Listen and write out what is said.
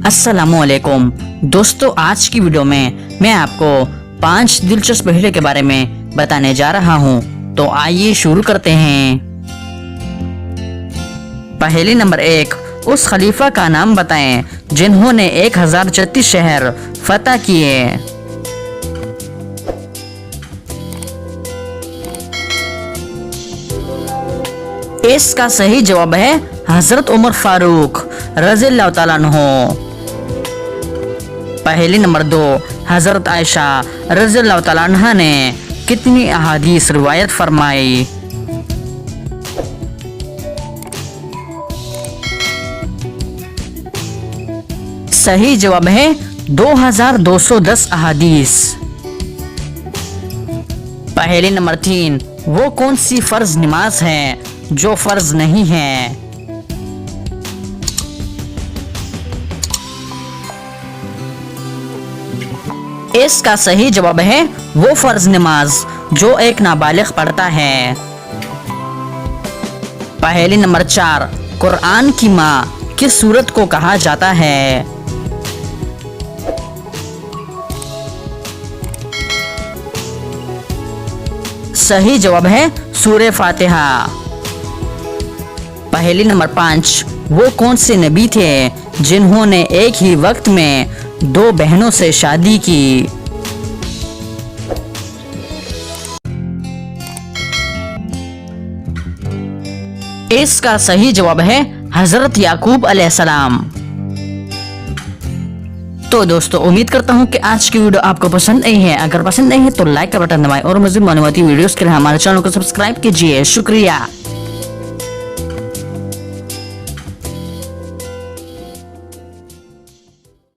अस्सलामुअलैकुम दोस्तों, आज की वीडियो में मैं आपको 5 दिलचस्प पहेलियों के बारे में बताने जा रहा हूं। तो आइए शुरू करते हैं। पहेली नंबर 1, उस खलीफा का नाम बताएं जिन्होंने 1036 शहर फतह किए। इसका सही जवाब है हजरत उमर फारूक रज़ियल्लाहु ताला अन्हो। पहेली नंबर 2, हजरत आयशा रज़ियल्लाहु ताला अन्हा ने कितनी अहादीस रिवायत फरमाई। सही जवाब है 2210 अहादीस। पहेली नंबर 3, वो कौन सी फर्ज नमाज है जो फर्ज नहीं है। इसका सही जवाब है वो फर्ज नमाज जो एक नाबालिग पढ़ता है। पहेली नंबर 4, कुरान की माँ किस सूरत को कहा जाता है। सही जवाब है सूरे फातिहा। पहेली नंबर 5, वो कौन से नबी थे जिन्होंने एक ही वक्त में 2 बहनों से शादी की। इसका सही जवाब है हजरत याकूब अलैहिस्सलाम। तो दोस्तों, उम्मीद करता हूँ कि आज की वीडियो आपको पसंद आई है। अगर पसंद आई है तो लाइक का बटन दबाएं और मज़ीद मालूमाती वीडियोस के लिए हमारे चैनल को सब्सक्राइब कीजिए। शुक्रिया।